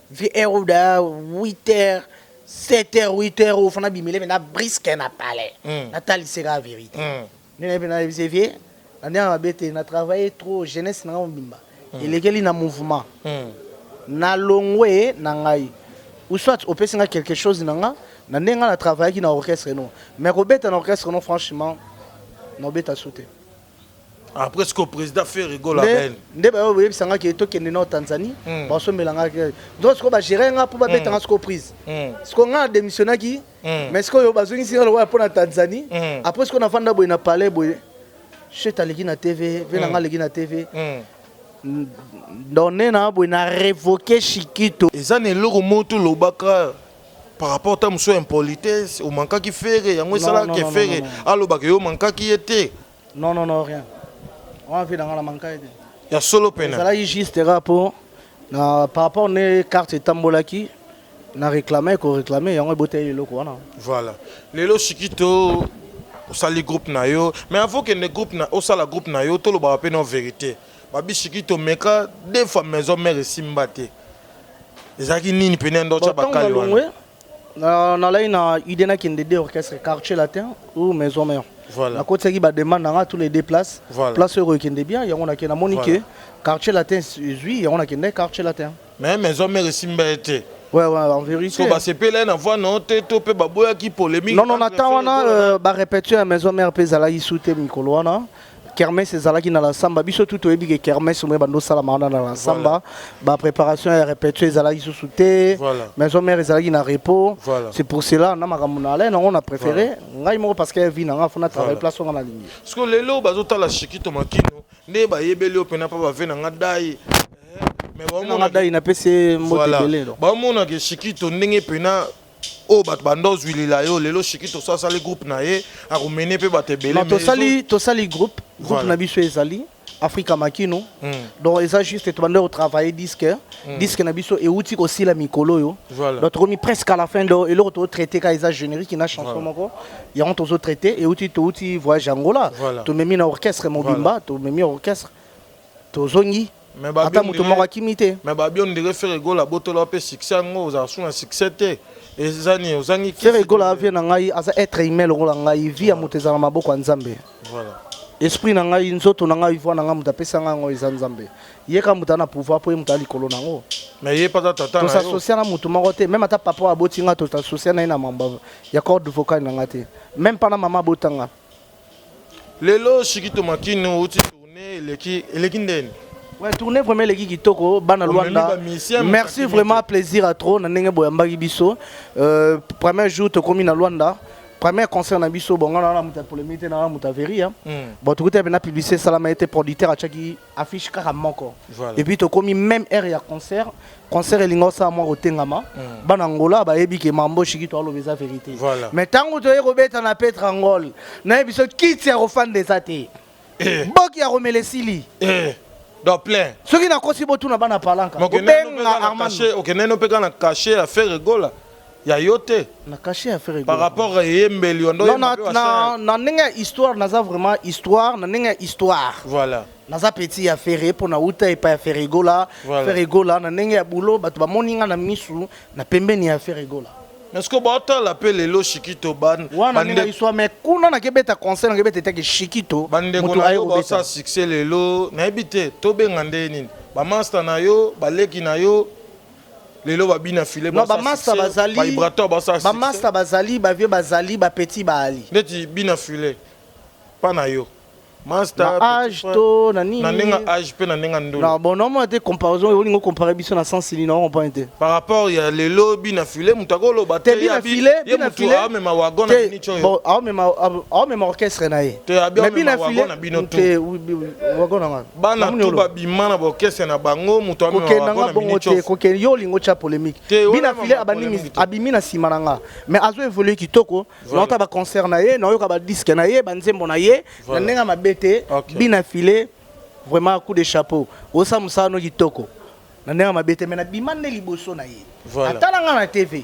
VR da 8h 7h 8h au fana bimele na brisque na palais natali c'est la vérité ne na vivier na bete na travailler trop jeunesse na mbimba et na mouvement na longwe na ngai ou soit au pesinga quelque chose na nga na nenga na travailler qui na orchestre non mais robeta na orchestre non franchement na beta sauter après ce que le président fait rigole avec nde ba oyebi sanga ki to kende na Tanzanie ba so melanga ke donc ce ko ba gérer nga pour ba beta nga ce prise ce ko nga démissionner ki mais ce ko yo bazongi sira lo pour na Tanzanie après ce qu'on a fanda boy na palais boy chez taliki na TV vena nga leki na TV donné na boy na révoquer Chikito ezane loko moto lobaka par rapport à monsieur impolitesse ou manka qui faire yango sala qui faire aloba ke yo manka qui était non rien on fait dans la manka été ya solo pena ça là juste rapport na par rapport ne carte tambolaki na réclamer yango boteye loko wana voilà lelo Chikito osali groupe na yo mais avant que le groupe na osala groupe na yo to lo ba pena vérité babi Chikito meka deux fois maison mère simbate ezaki nini pena ndo cha bakali wana na la ina idena kende de orchestre quartier latin ou maison mère voilà na côté qui ba demande na tous les deux places place euro kende bien yango na kena monique quartier latin zui yango na kende quartier latin mais maison mère simbate ouais en vérité so ba sepela na voix non te to pe baboya ki polémique non attends wana ba répéter à maison mère pe zala isute mikolo wana kermesse ezalaki na la samba biso tout oyebi ke kermesse mo bando sala maana na la samba ba préparation et répétition ezalaki sous te maison mère ezalaki na repos c'est pour cela na makamuna ale on a préféré ngai mo parce que vie na nga fona travailler place on na ligne parce que lelo bazota la Chikito makino ne ba yebeli opena pa ba vena nga dai mais ba mona dai na pese motebele ba mona ke Chikito ndenge pena o bat bandos wilila yo lelo Chikito ça sali groupe na ye a rumene pe batebele mais to sali groupe na biso ezali Africa Makino donc ça juste to bande au travailler disque na biso et outil aussi la mikolo yo donc remis presque à la fin de et l'autre traité ka isa générique na chanson moko il y a on tous traité et outil voyage Angola to memi na orchestre mobimba to memi orchestre to zongi mais ba bien muto moko kimité mais ba bien on faire rigole botolo pe succès ngo za suna succès te ezani ozangi faire rigole avec na ngai asa être email ngo ngai via muteza na maboko ya Nzambe voilà esprit na ngai nzoto na ngai vo na ngai muta pesa ngo eza Nzambe yeka muta na pouvoir po muta likolo nango mais yé pas tata na yo to s'associer na mutu moko te même ata papa abotinga to s'associer na ina mamba ya corde vocale na ngate même pas na mama botanga lelo Chikito makino uti Ouais, tournée vraiment les qui toko bana Luanda. Merci vraiment, plaisir à trop na ndenge boyamba biso. Premier jour to komi na Luanda. Premier concert na biso bonga na muta pour le mité na muta veri hein. Bon tout côté na publicité Salama était producteur à chaki affiche kaka moko. Et puis to komi même air ya concert elingo sa moi otengama. Bana Angola ba yebi ke mambo chiki to alobeza vérité. Mais tango to yekobeta na Petre Angol. Na biso kiti ya fan des athées. Boki ya romele sili. Donc plein. Ce qui n'a pas si beau tout n'a pas parlanka. Ok, neno peka na caché à faire rigola. Ya yote. Na caché à faire rigola. Par rapport à Yembeli on doit. Non, n'enga histoire, n'a vraiment histoire, n'enga histoire. Voilà. Naza petit à faire pour na uta et pas à faire rigola. Faire rigola, n'enga boulot, batu ba moninga na misu, na pembe ni à faire rigola. Est-ce que bata l'appelle Lelo Shikito ban? Bande soit mais kuna na kebeta concert na kebeta teke Shikito. Bande kona yo ba sa succès Lelo na ebité to bengande nini? Ba master na yo, ba leki na yo. Lelo ba bina filé ba. Ba master bazali. Ba vibrateur ba sa succès. Ba master bazali, ba vieux bazali, ba petit ba ali. Neti bina filé. Pa na yo. Master âge to nani na nenga âge pe na nenga ndo. Non bon normalement des comparaisons on lingo comparer biso na sens li non on pas été. Par rapport ya lelo bina filé mutakolo batte ya bina filé a même wagon na bini choyo. Bon a même orchestre na ye. Mais bina filé na bino to. Wagon na bana to ba bima na orchestre na bango muto a même wagon na bini choyo. Ko ke yo lingo cha polémique. Bina filé abani abimi na simananga. Mais azo évoluer kitoko, na ta ba concert na ye, na yo ka ba disque na ye, ba nzembo na ye, na nenga mabe bina filé vraiment coup de chapeau osa musano kitoko na ndenge mabete mais na bimane liboso na ye atalanga na TV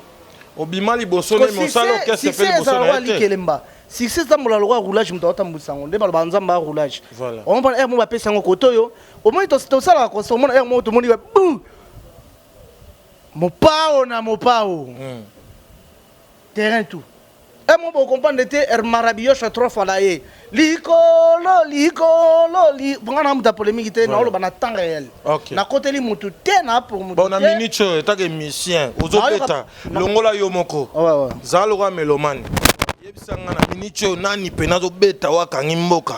obima liboso ne mosalo kese pe liboso na ye kelemba succès za mulalo wa roulage mutawata mbusango nde balo banzamba roulage on prend mo ba pesa ngo kotoyo au moins to sala ko so mona mo to moni ba mo pao terrain tout. Et moi, vous comprenez que c'est Marabio trop falaye. Likolo, bon, on a polémique, on a temps réel. Na côté li mutu tena pour mutu. Bon, na minicho, ta que musicien, ozopeta, longola yomoko. Zalora melomane. Yebisanga na minicho nani penazo beta wakangi mboka.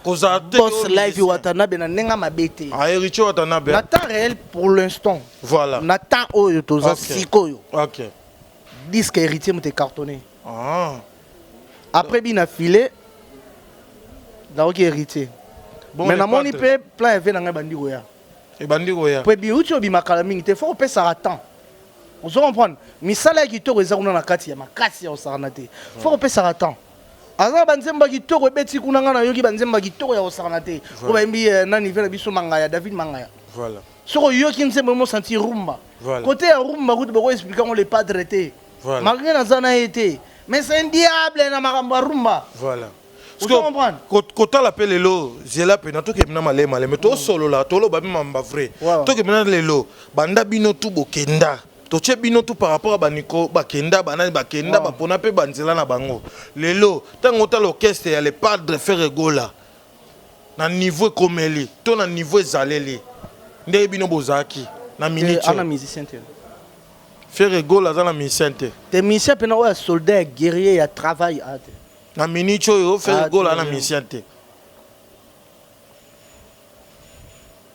Boss live Watanabe na nenga mabete. Ah, Eric Watanabe. Na temps réel pour l'instant. Voilà. Na temps oyo toza sikoyo. OK. Disque héritier muté cartonné. Ah. Après bien filé dans qui héritier. Bon, mais na moni pe plein event na bandi goya. Et bandi goya. Pe bi uti obi makala mingi te faut pe ça attend. On se comprendre. Misala ki to reza kuna na kati ya makasi ya osarana te. Faut pe ça attend. Aza banzemba ki to beti kuna ngana yoki banzemba ki to ya osarana te. Ko ba mbi na niveau na biso mangaya David Mangaya. Voilà. Soko yoki nzemba mo sentir rumba. Côté ya rumba route bako expliquer on les pas traité. Voilà. Malgré na zana été. Mais c'est un diable na maramba rumba. Voilà. Vous comprenez? Quand on l'appelle Lelo, zela pe na to ke na malé mais to solo la to lo ba mamba vrai. To ke na Lelo, banda bino tu bokenda. To che bino tu par rapport à baniko bakenda banani bakenda ba pona pe banzela na bango. Lelo, tango ta l'orchestre ya le padre Ferregola. Na niveau komeli, to na niveau zaleli. Nde bino bozaki na minute. Ana musicien te. Ferregola za na musicien te. Te musicien pe na wa soldat guerrier ya travail à te. Na minicho yo Ferregola na musicien te.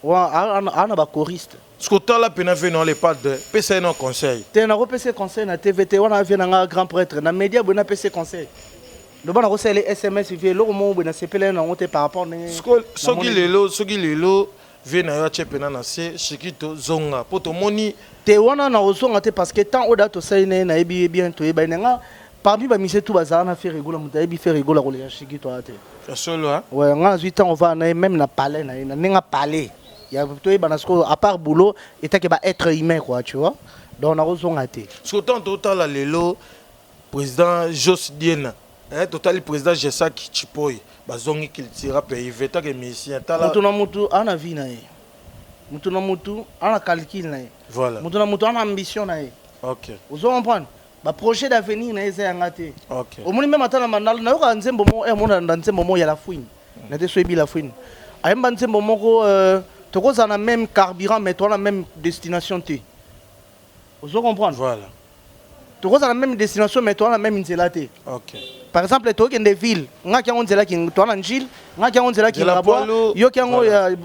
Wa ana ba choriste. Ce que tu as là, tu as les pas de PC non conseil. Tu as un PC conseil na TVT, on a vu un grand prêtre, na média bon PC conseil. Le bon a reçu les SMS, il vient le moment où on s'est pelé na honte par rapport ne. Ce qui lelo vient na yo chepena na se shikito zonga poto moni te wana na ozonga te parce que tant oda to sai na ebi bien to eba nga parmi ba mise tout bazana na faire rigola muta ebi faire rigola ko le shikito ate. Solo hein. Ouais, nga 8 ans on va na même na palais na nga palais. Il y a tout à part boulot et que être humain quoi tu vois donc on a raison raté ce que tant total lelo président Jos Diena total président Jessa Kichipoy bazongi qu'il tira pays veta que musicien tala mutu na mutu ana vie na ye mutu na mutu ana calcul na ye voilà mutu na mutu ana ambition na ye OK vous comprenez ba projet d'avenir na eza ngate OK au moni même atana mandala na yo ka nzembo mo e mona nzembo mo ya la fouine na te so ebi la fouine ayemba nzembo moko tu as la même carburant, mais tu as la même destination. Vous comprenez? Voilà. Tu as la même destination, mais tu as la même inzélate. Ok. Par exemple, tu as des villes, tu as une zéla qui est en Gilles, tu as une zéla qui est en Rabois, il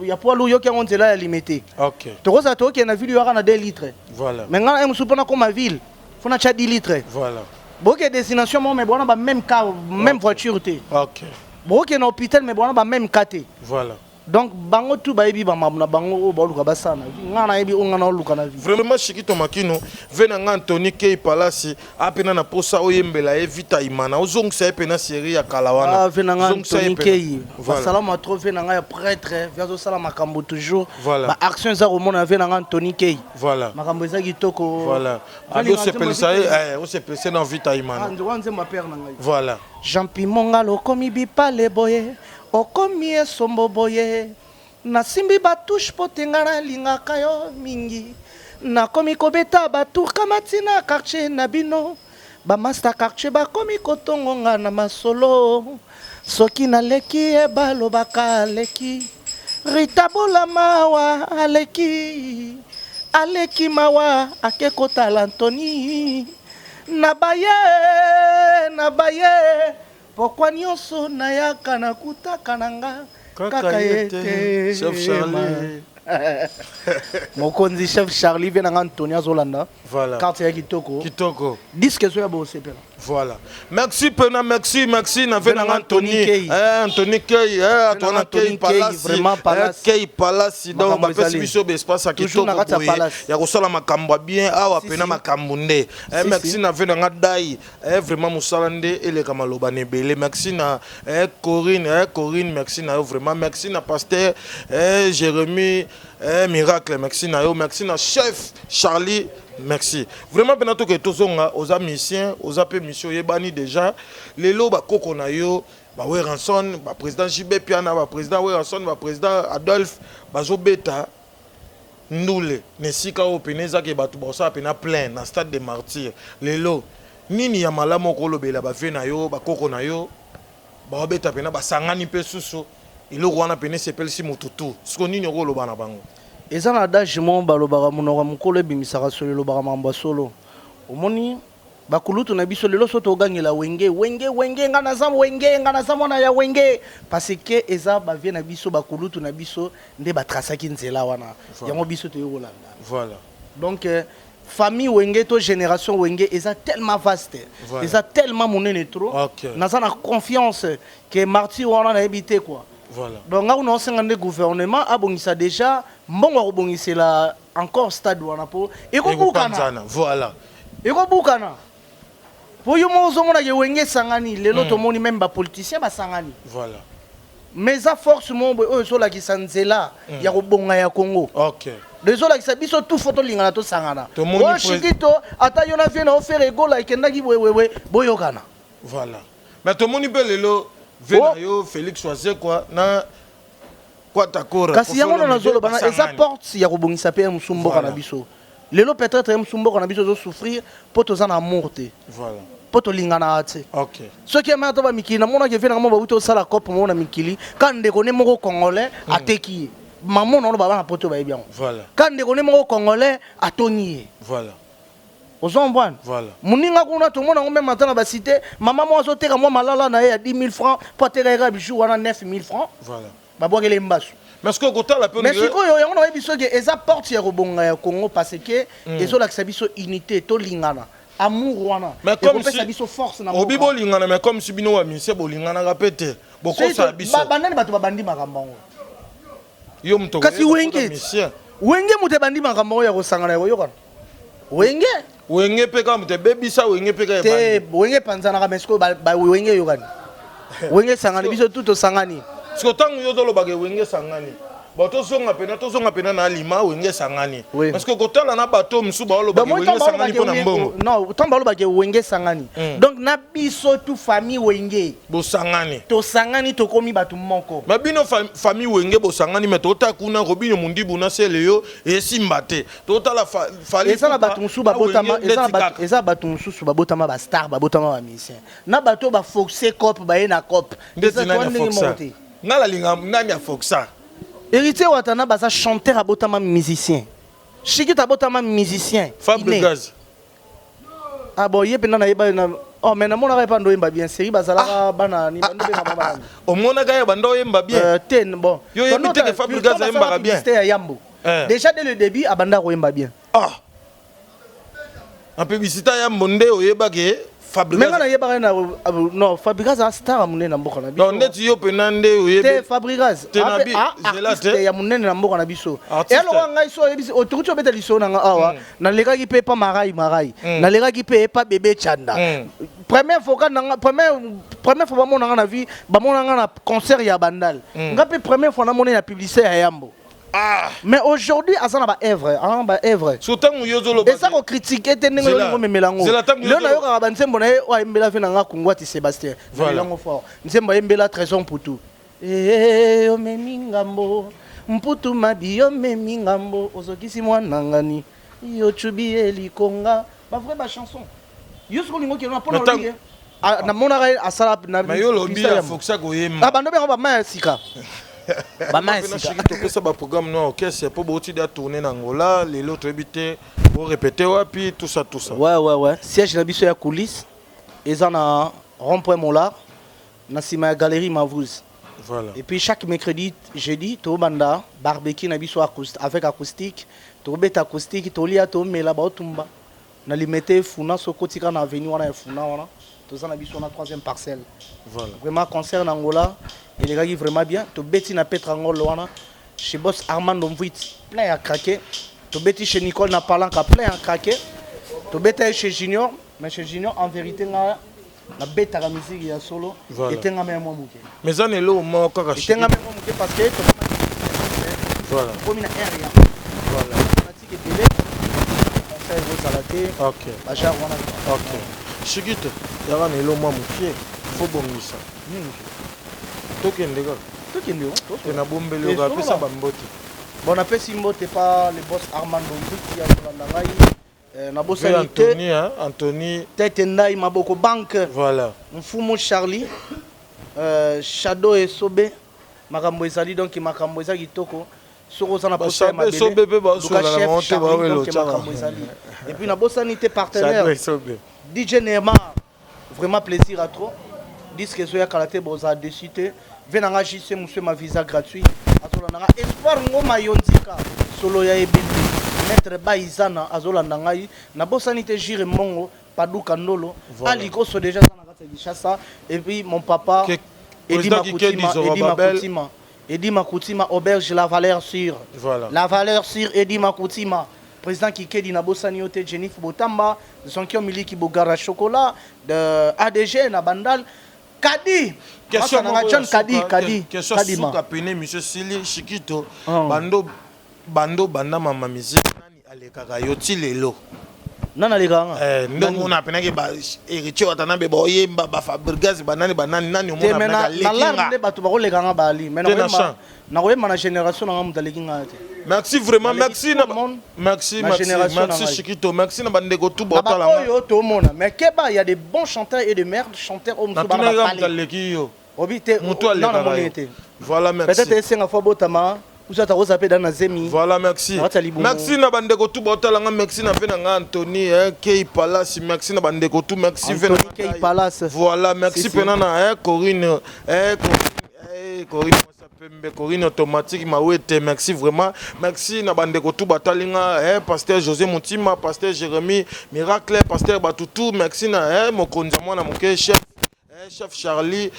y a Poilou, il y a une zéla limité. Ok. Tu as une ville, il y a 2 litres. Voilà. Maintenant, je suis comme ma ville, il faut 10 litres. Voilà. Beaucoup de destinations, mais bon, on a même car, même voiture. Ok. Beaucoup de hôpital, mais bon, on a même carte. Voilà. Donc, bango tout baïbi bamabna bango baluka basana. Ngana ebi ongana luka na vie. Vraiment Chikito Makino, venanga Anthony Kei Palasi, apena na posa oyembela evita imana. Ozong sa epena série ya Kalawana. Ah, venanga Anthony Kei. Voilà. Salama trop venanga ya prêtre, via sala makambo toujours. Voilà. Ba action za romona venanga Anthony Kei. Voilà. Makambo za kitoko. Voilà. Ado se pelisa on se pelisa dans vita imana. Ndoanze ma père nanga. Voilà. Jean Pimonga lokomi bipale boye. Okomi esombo boye nasimbi batouche potenga na lingaka yo mingi nakomi kobeta batour kamatina quartier na bino bamaster quartier bakomi kotongonga na masolo soki naleki ebalobaka aleki ritabola mawa aleki aleki mawa akekotala Antoni nabaye pourquoi nyonso nayaka nakutaka nanga kaka yete chef Charlie mokonzi chef Charlie vient nanga Antoni azolanda voilà carte ya kitoko kitoko disque zo ya bosepela voilà merci pena merci na venanga Anthony Anthony Kei Anthony Kei Palasi vraiment Palasi Kei Palasi donc ba pesi biso be espace kitoko ya kosala makambo bien awa pena makambo nde merci na venanga dai vraiment musala nde eleka maloba nebele merci na Corinne merci na vraiment merci na pasteur Jérémy miracle merci na yo merci na chef Charlie merci vraiment penato que tozonga oza musicien oza pe mission yebani déjà lelo ba koko na yo ba Weranson ba président JB Piana ba président Weranson ba président Adolphe bazobeta ndule nesika o peneza ke batu bosa pena plein na stade des martyrs lelo nini ya malamu kolobela ba ve na yo ba koko na yo ba beta pena ba sangani pe susu iloko wana pene sepel si mututu siko nini okoloba na bango eza na adage mo balobaka monoko mokolo ebimisaka solo elobaka mambo solo omoni bakulutu na biso lelo so togangela wenge ngana za mwana ya wenge parce que eza bavie na biso bakulutu na biso nde batrasaki nzela wana yango biso toyokolanda voilà donc famille wenge to génération wenge eza tellement vaste eza tellement monene trop naza na confiance que martyr wana na ebité quoi. Voilà. Donc là, on a un gouvernement a déjà bon la encore stade wana po et voilà. Et boukana. Pour yo mo zomona ye wenge sangani lelo to moni même ba politicien ba sangani. Voilà. Mais à force mo so la ki sanzela ya ko bonga ya Congo. OK. Désolé que ça biso tout photo lingana to sangana. Oh Chikito ata yo na vie na faire ego like ndaki we boyokana. Voilà. Mais to moni pe lelo Venayo Félix choisir quoi na quoi takora kasi yango na zolo bana eza porte ya kobongisa pe musumbo kana biso lelo peut-être musumbo kana biso zo souffrir poto za na morte voilà poto lingana ate OK ce qui m'a to ba mikili na mona ke vena mo ba uto sala cop mo na mikili kan de kone moko congolais ateki maman no ba na poto ba bien voilà kan de kone moko congolais atoni voilà Ozomboine. Voilà. Muninga kuna tout le monde même maintenant ba cité maman moi zo teka moi malala na ya 10 000 francs pour teka bijou wana 9 000 francs. Voilà. Ba boakele mbasu. Mais ce que kota la pe mais siko yo yango na biso ke eza porte ya robonga ya Congo parce que ezo la biso unité to lingana. Amour wana. Mais comme si biso force na Obi bo lingana mais comme si bino wa mise bo lingana rapete. Boko sa biso. Ba bandani bato ba bandi makambango. Yo mtoko. Kasi wenge. Wenge mute bandi makambango ya kosangana yo yokana. Wenge wenge peka mute bebisa wenge peka te wenge panzana ka mesko ba wenge yokani wenge sangani biso tout sangani siko tangu yo dolo bage wenge sangani bato zonga pena na lima wenge sangani parce que kotala na bato msu ba lo bage wenge sangani pona mbongo non tant ba lo bage wenge sangani donc na biso tout famille wenge bo sangani to sangani to komi batu moko ma bino famille wenge bo sangani mais tota kuna robino mundibu na sele yo e simbate tota la fali eza na batu msu ba botama eza batu msu ba botama ba star ba botama ba musicien na bato ba foxé cop ba ena cop eza na foxa ngala linga nani ya foxa héritier watana baza chanteur abotama musicien Chikito abotama musicien Fab de gaz Ah bon, yé pendant na oh mais na mona pas ndo yemba bien série bazala bana ni bando be mabana. Au mona ga bando yemba bien. Ten bon. Yo yemite que Fabregas yemba bien. C'était à Yambo. Déjà dès le début abanda ko yemba bien. Ah. En publicité Yambo ndé oyeba ke Fabregas. Mais na yeba na non Fabregas a star munene na mboka na biso. Non net yo penande oyeba. Te Fabregas. Te ya munene na mboka na biso. Et alors ngai so yebisi otukuti obeta liso na nga awa na leka ki pe pa marai na leka ki pe pa bébé Chanda. Première fois ba mona nga na vie ba mona nga na concert ya Bandal. Nga pe première fois na mona na publicité ya Yambo. Ah. Mais aujourd'hui, à ça n'a pas œuvre, hein, pas œuvre. Et ça qu'on critique, et tenez le mélange. Le na yoka banse mbona wa mbela fe nanga kungwati Sébastien. Mélange fort. Nsemba mbela trésor pour tout. Eh o memingambo, mputu mabi o memingambo, ozokisi mwana ngani. Yo chubi elikonga, ba vrai ba chanson. Yo ce qu'on lingo qui na pona lingue. Na mona a sala na. Mais yo lobi ya foksa ko yemba. Ah bando be ba ma sika. Ça va programme non orchestre pour beaucoup de tourner en Angola les autres habités pour répéter puis tout ça ouais siège la biso ya coulisses et en a rond-point Mollard na sima galerie Mavouz. Voilà. Et puis chaque mercredi jeudi to banda barbecue na biso avec acoustique to beta acoustique to lia to mela ba otumba na limité funa sokotika na avenue wana ya funa wana to ça na biso na 3e parcelle. Voilà. Vraiment concert en Angola. Il est vraiment bien. Tu bêtis na Petrangol loana. Chez boss Armando Mvit, plein à craquer. Tu bêtis chez Nicole na Palanca, plein à craquer. Tu bêtis chez Junior, mais chez Junior en vérité na bêta la musique il y a solo. Et t'es un même mouké. Mais ça n'est l'eau moi encore acheté. T'es un même mouké parce que voilà. Comme une aérien. Voilà. Pratique et télé. On fait vos salatés. OK. Bacha on a. OK. Chigite, yara n'est l'eau moi mouké. Faut bon ça. On a bombé le gars, ça va mbote. Bon, on a fait Simbote pas le boss Armando qui a na boss Anthony, hein, Anthony. Tête Ndai Maboko Bank. Voilà. Mfumo Charlie, Shadow et Sobe, Makambo Ezali donc Makambo Ezali kitoko. Soko sana posa ma bébé. Sobe pe ba so la monter ba welo Makambo Ezali. Et puis na bossa nité partenaire. DJ Neymar. Vraiment plaisir à trop. Disque Zoya Kalaté Boza de cité. Venanga JC monsieur ma visa gratuit. Atola nanga espoir ngoma yonzika. Solo ya ebili. Maître Baizana azola ndangai. Na bosanité Jire Mongo, Paduka Ndolo. Aliko so déjà ça na kata Gishasa. Et puis mon papa Eddie Makoutima auberge la valeur sûre. Voilà. La valeur sûre Eddie Makoutima. Président Kikedi na bosaniote Jennifer Botamba, Zonkio Miliki Bogara Chocolat, de ADG na Bandal. Kadi question John Kadi question suka pene monsieur Sili Chikito bando banda mama musique nani alekaka yoti lelo nana lekanga ndongo na pena ke ba héritier watana be boyemba ba Fabregas banani nani omona na lekinga nde bato ba ko lekanga bali mais na koyema na génération na muta lekinga te. Merci vraiment, merci Chikito, merci na bande ko tout botala. Yo to mona, mais keba il y a des bons chanteurs et des merdes chanteurs au Moussa Bala. Obité voilà, merci. Peut-être c'est un fois botama, ou ça ta rose appelé dans Nazemi. Voilà, merci. Merci na bande ko tout botala, merci na pe na Anthony Kei Palace, merci na bande ko tout, merci Anthony Kei Palace. Voilà, merci pena na Corinne Corinne automatique Mawete, merci vraiment, merci na bande ko tout batalinga pasteur José Moutima, pasteur Jérémy Miracle, pasteur Batutu, merci na mokonza mwana moke chef Charlie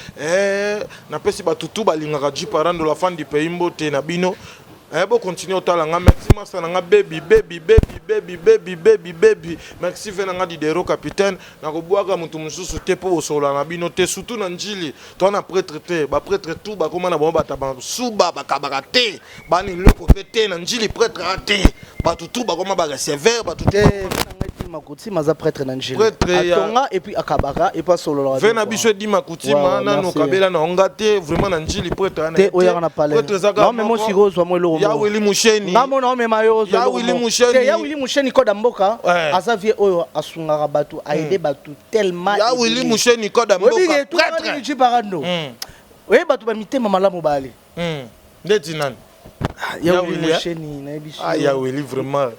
na pesi Batutu balinga radji parent de la fin du pays mbote na bino. Bon continuer au talanga, merci massa nanga baby merci venanga Didero capitaine na koboaka mutu mususu te po osola na bino te surtout na njili to na prêtre te ba prêtre tout ba koma na bomba taba suba ba kabaka te bani loko te na njili prêtre te ba tutu ba koma ba recevoir ba tutu Makuti maza prêtre na njili atonga et puis akabaka et pas solo la vena biso di makuti mana no kabela na ngate vraiment na njili prêtre na te oya na parler non mais moi siro zo mo lo ya Willy Musheni ngamo na me mayo ya Willy Musheni ya Willy Musheni ko damboka azavie oyo asungaka batu aide batu tellement ya Willy Musheni ko damboka prêtre ji barando oye batu ba mitema malamu bali ndeti nani ya Willy Musheni na biso ya Willy vraiment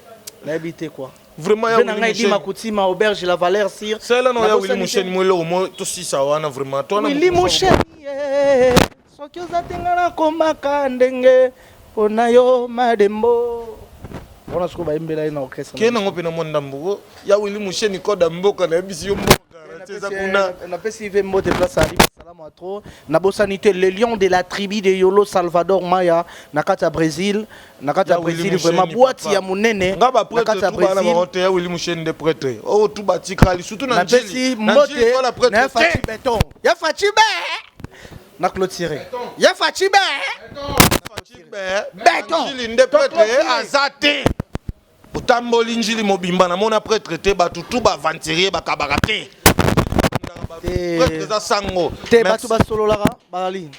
na habité quoi vraiment ya Willy Moucheni Makutima auberge la Valère sir. C'est là non ya Willy Moucheni moi le mo to si ça wana vraiment toi na Willy Moucheni soki ozatenga na komaka ndenge pona yo madembo. On a trouvé une belle orchestre. Qui est dans le monde d'Ambourg? Il y a Willy Moucheni qui est dans le monde on a fait si Vembo de place à Salam à trop. Nabo sanité le lion de la tribu de Yolo Salvador Maya Nakata Brésil. Nakata Brésil vraiment boîte ya munene. Nakata Brésil. Il y a Willy Moucheni de prêtre. Oh tout bâti kali surtout dans Nigeria. Mbote na Fati Béton. Ya Fati Bé. Na clôturé. Ya Fati Bé. Béton. Njili de prêtre azate. Otamboli njili mobimba na mona prêtre te batu tout ba aventurier ba kabarate. Prêtre za sango. Te batu ba solo lara bali.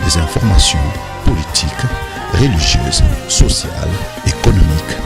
Des informations politiques, religieuses, sociales, économiques